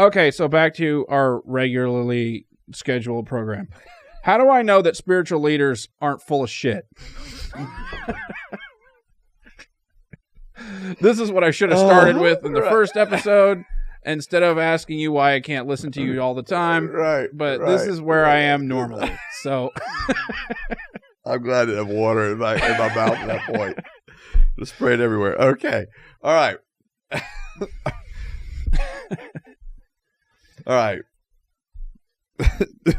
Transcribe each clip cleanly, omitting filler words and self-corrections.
Okay, so back to our regularly scheduled program. How do I know that spiritual leaders aren't full of shit? This is what I should have started with in the first episode, instead of asking you why I can't listen to you all the time. Right. But this is where I am normally. So I'm glad to have water in my mouth at that point. Just spray it everywhere. Okay. All right. All right.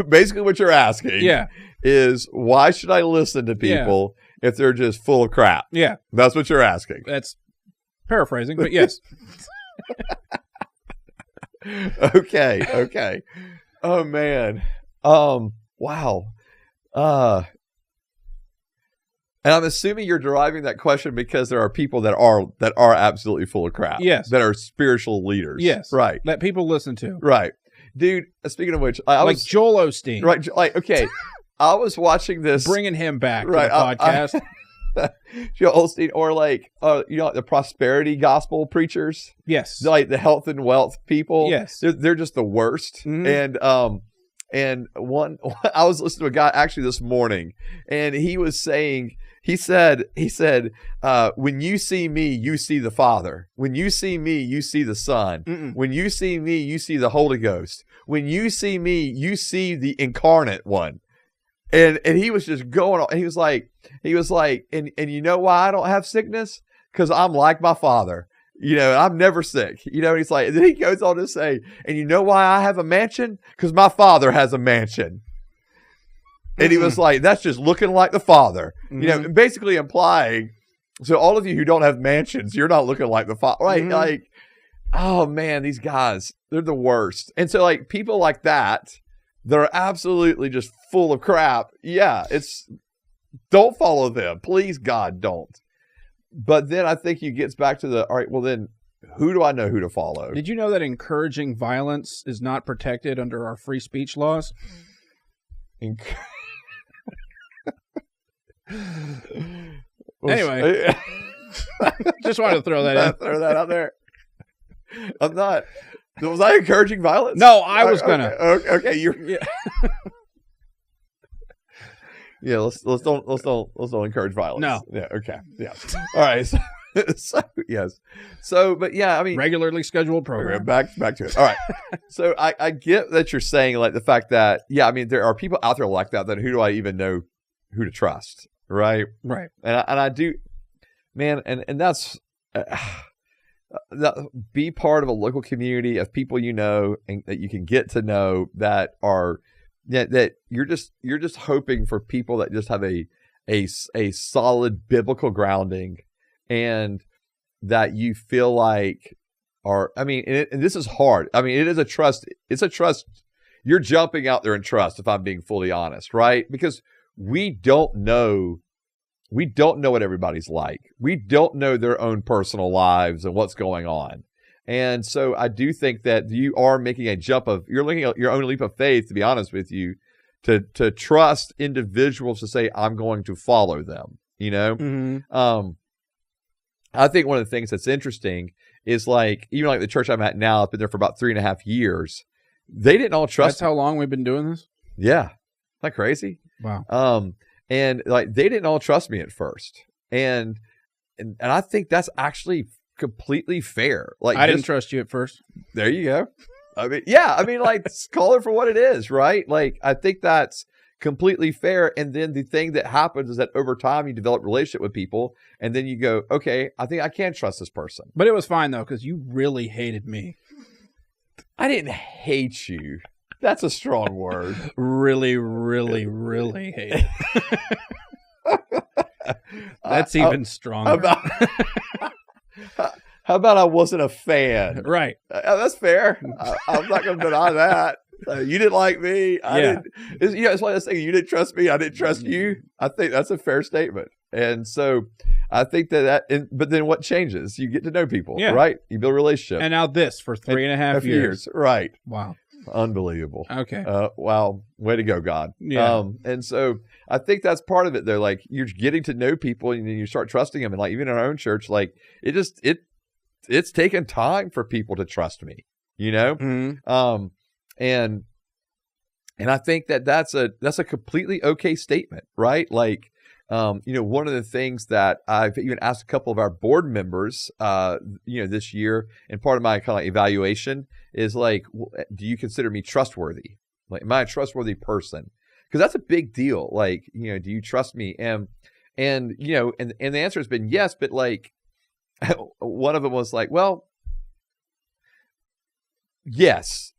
Basically what you're asking is, why should I listen to people if they're just full of crap? Yeah. That's what you're asking. That's paraphrasing, but yes. Okay. Oh man. Wow. And I'm assuming you're deriving that question because there are people that are absolutely full of crap. Yes. That are spiritual leaders. Yes. Right. That people listen to. Right. Dude, speaking of which, I like was Joel Osteen. Right. Like, okay. I was watching this. Bringing him back to the podcast. Joel Osteen, or like, like the prosperity gospel preachers. Yes. Like the health and wealth people. Yes. They're just the worst. Mm-hmm. And I was listening to a guy actually this morning, and he was saying, he said, when you see me, you see the Father. When you see me, you see the Son. Mm-mm. When you see me, you see the Holy Ghost. When you see me, you see the incarnate one. And he was just going on. He was like, and you know why I don't have sickness? Because I'm like my Father. I'm never sick. And he's like, and then he goes on to say, and you know why I have a mansion? Because my Father has a mansion. And he was like, that's just looking like the Father. Mm-hmm. Basically implying, so all of you who don't have mansions, you're not looking like the Father. Right? Mm-hmm. Like, oh man, these guys, they're the worst. And so like people like that, they're absolutely just full of crap. Yeah, don't follow them. Please, God, don't. But then I think he gets back to all right, well then, who do I know who to follow? Did you know that encouraging violence is not protected under our free speech laws? Anyway, just wanted to throw that in. Throw that out there. I'm not. Was I encouraging violence? No, I was gonna. Okay, you're. Yeah. Yeah, let's don't encourage violence. No. Yeah. Okay. Yeah. All right. So yes. So, but yeah, I mean, regularly scheduled program. Back to it. All right. So I get that you're saying like the fact that there are people out there like that. Then who do I even know who to trust? Right. Right. And I do, man. And that's. That be part of a local community of people and that you can get to know that are that you're just hoping for people that just have a solid biblical grounding, and that you feel like and this is hard. It is a trust. It's a trust. You're jumping out there in trust, if I'm being fully honest, right? Because we don't know what everybody's like. We don't know their own personal lives and what's going on. And so I do think that you are making you're looking at your own leap of faith, to be honest with you, to trust individuals to say, I'm going to follow them, Mm-hmm. I think one of the things that's interesting is like, even like the church I'm at now, I've been there for about 3.5 years. They didn't all trust. That's how long we've been doing this? Yeah. Isn't that crazy? Wow. And like they didn't all trust me at first, and I think that's actually completely fair. Like I didn't trust you at first. There you go. Like call it for what it is, right? Like I think that's completely fair. And then the thing that happens is that over time you develop a relationship with people, and then you go, okay, I think I can trust this person. But it was fine though, because you really hated me. I didn't hate you. That's a strong word. Really, really, really hate it. That's even stronger. How about I wasn't a fan? Right. That's fair. I'm not going to deny that. You didn't like me. I didn't. It's like I say, you didn't trust me. I didn't trust you. I think that's a fair statement. And so I think but then what changes? You get to know people, right? You build a relationship. And now this for 3.5 years. Right. Wow. Unbelievable. Okay. Wow. Way to go, God. Yeah. And so I think that's part of it though. Like you're getting to know people and then you start trusting them. And like even in our own church, like it's taken time for people to trust me. Mm-hmm. And I think that's a completely okay statement, right? Like, one of the things that I've even asked a couple of our board members, this year, and part of my kind of evaluation is like, do you consider me trustworthy? Like, am I a trustworthy person? Because that's a big deal. Like, do you trust me? And the answer has been yes, but like, one of them was like, well, yes,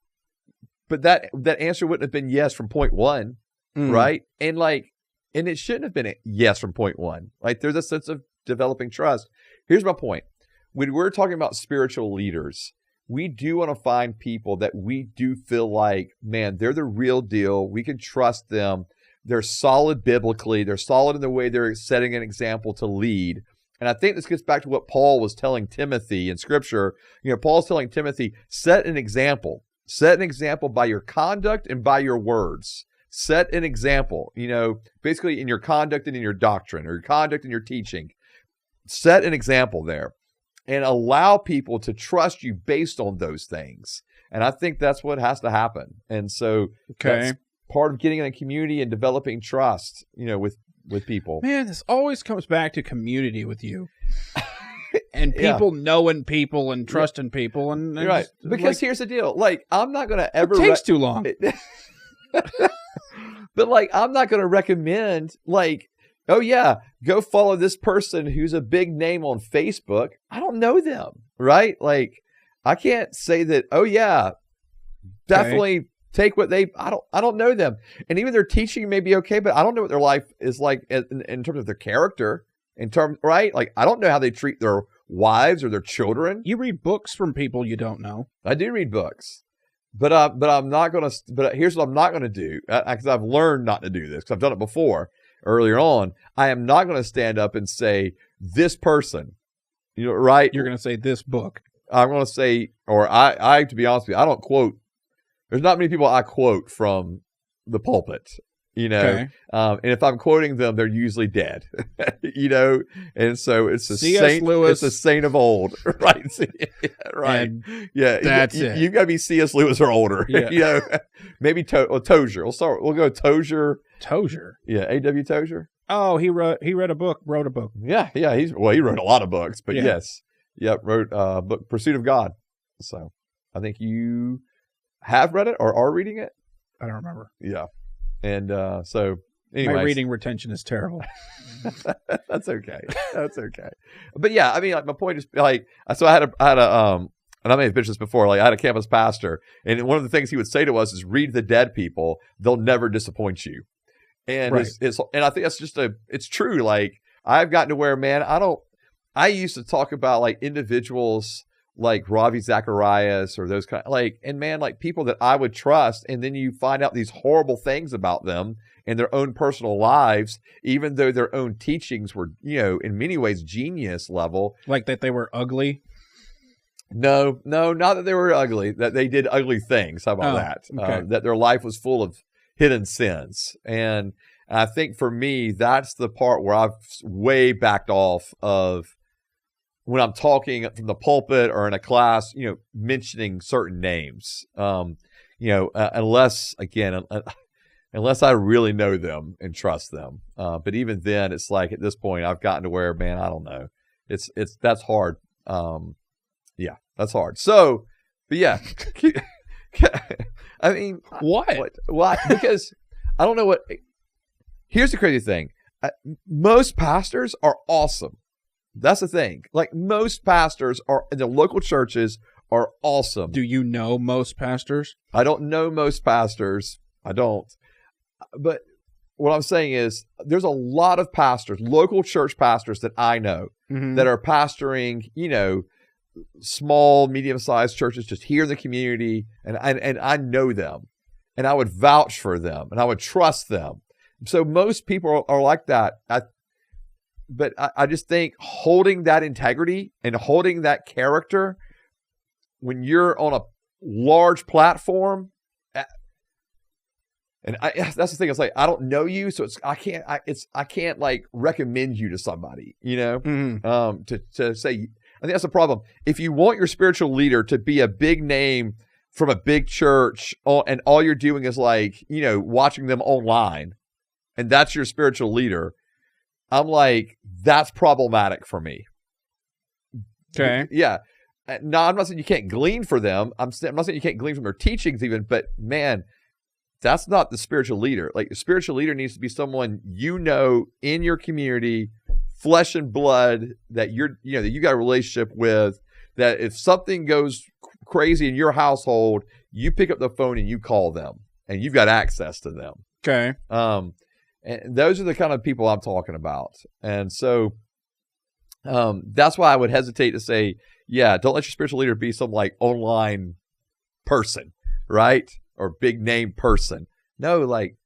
but that answer wouldn't have been yes from point one, right? And it shouldn't have been a yes from point one. Like, there's a sense of developing trust. Here's my point. When we're talking about spiritual leaders, we do want to find people that we do feel like, man, they're the real deal. We can trust them. They're solid biblically. They're solid in the way they're setting an example to lead. And I think this gets back to what Paul was telling Timothy in Scripture. Paul's telling Timothy, set an example. Set an example by your conduct and by your words. Set an example, basically in your conduct and in your doctrine, or your conduct and your teaching. Set an example there and allow people to trust you based on those things. And I think that's what has to happen. And so that's part of getting in a community and developing trust, with people. Man, this always comes back to community with you. And people knowing people and trusting people. And right. Because here's the deal. Like, I'm not going to ever... It takes too long. But like, I'm not going to recommend like, oh yeah, go follow this person who's a big name on Facebook. I don't know them, right? Like, I can't say that, oh yeah, definitely take what I don't know them. And even their teaching may be okay, but I don't know what their life is like in terms of their character, right? Like, I don't know how they treat their wives or their children. You read books from people you don't know. I do read books. But I'm not going to, but here's what I'm not going to do, because I've learned not to do this, because I've done it before earlier on. I am not going to stand up and say, this person, right? You're going to say this book. I'm going to say, or I, to be honest with you, I don't quote. There's not many people I quote from the pulpit, and if I'm quoting them, they're usually dead, and so it's a C.S. saint. Lewis. It's a saint of old, right? Right. And that's it. You've got to be C.S. Lewis or older, maybe Tozier. We'll go Tozier. Tozier. Yeah. A.W. Tozier. Oh, he wrote a book. Yeah. He wrote a lot of books, but yes. Yeah. Wrote a book, Pursuit of God. So I think you have read it or are reading it. I don't remember. Yeah. And so anyway, my reading retention is terrible. That's okay. But yeah, I mean, like, my point is, like, so I had a and I may have mentioned this before, like, I had a campus pastor, and one of the things he would say to us is, read the dead people. They'll never disappoint you. And and I think that's it's true. Like, I've gotten to where, man, I used to talk about like individuals like Ravi Zacharias or those kind of, like, and man, like people that I would trust, and then you find out these horrible things about them and their own personal lives, even though their own teachings were, in many ways genius level. Like that they were ugly? No, not that they were ugly, that they did ugly things. How about that? Okay. That their life was full of hidden sins. And I think for me, that's the part where I've way backed off of, when I'm talking from the pulpit or in a class, mentioning certain names, unless I really know them and trust them. But even then, it's like, at this point, I've gotten to where, man, I don't know. That's hard. Yeah, that's hard. So, but yeah, I mean, what? Because I don't know what. Here's the crazy thing. Most pastors are awesome. That's the thing. Like, most pastors in the local churches are awesome. Do you know most pastors? I don't know most pastors. I don't. But what I'm saying is, there's a lot of pastors, local church pastors that I know that are pastoring, small, medium-sized churches just here in the community, and I know them, and I would vouch for them, and I would trust them. So most people are like that. But I just think holding that integrity and holding that character when you're on a large platform, and that's the thing. It's like, I don't know you, so I can't like recommend you to somebody, to say, I think that's the problem. If you want your spiritual leader to be a big name from a big church, and all you're doing is like, watching them online, and that's your spiritual leader, I'm like, that's problematic for me. Okay. Yeah. No, I'm not saying you can't glean for them. I'm not saying you can't glean from their teachings even, but man, that's not the spiritual leader. Like, the spiritual leader needs to be someone in your community, flesh and blood, that that you got a relationship with, that if something goes crazy in your household, you pick up the phone and you call them, and you've got access to them. Okay. And those are the kind of people I'm talking about. And so that's why I would hesitate to say, yeah, don't let your spiritual leader be some like online person, right? Or big name person. No, like,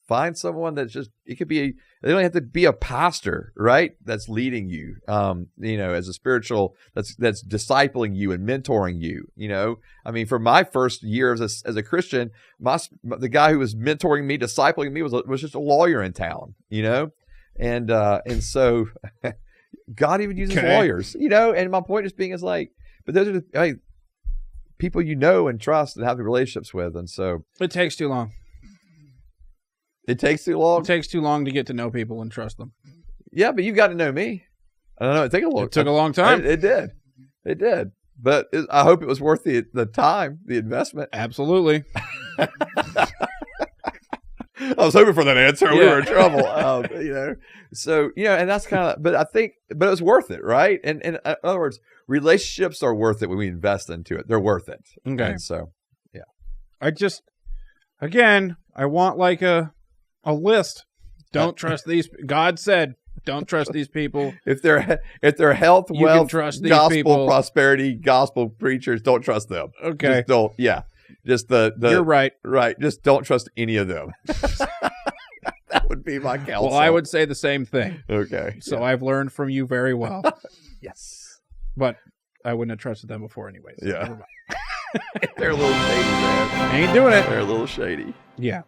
find someone that's just, it could be, they don't have to be a pastor, right? That's leading you, as a spiritual, that's discipling you and mentoring you, I mean, for my first year as a Christian, the guy who was mentoring me, discipling me was just a lawyer in town, and so God even uses lawyers, and my point is like, but those are the people and trust and have the relationships with, and so it takes too long. It takes too long? It takes too long to get to know people and trust them. Yeah, but you've got to know me. I don't know. It took a long time. It did. But I hope it was worth the time, the investment. Absolutely. I was hoping for that answer. Yeah. We were in trouble. So, and that's kind of, but it was worth it, right? And in other words, relationships are worth it when we invest into it. They're worth it. Okay. And so, yeah. I want like a list. Don't trust these. God said, don't trust these people. If they're health, you wealth, can trust these gospel, people. Prosperity, gospel preachers, don't trust them. Okay. Just don't. Yeah. Just You're right. Right. Just don't trust any of them. That would be my counsel. Well, I would say the same thing. Okay. So I've learned from you very well. Yes. But I wouldn't have trusted them before anyways. So yeah. They're a little shady, man. Ain't doing it. They're a little shady. Yeah.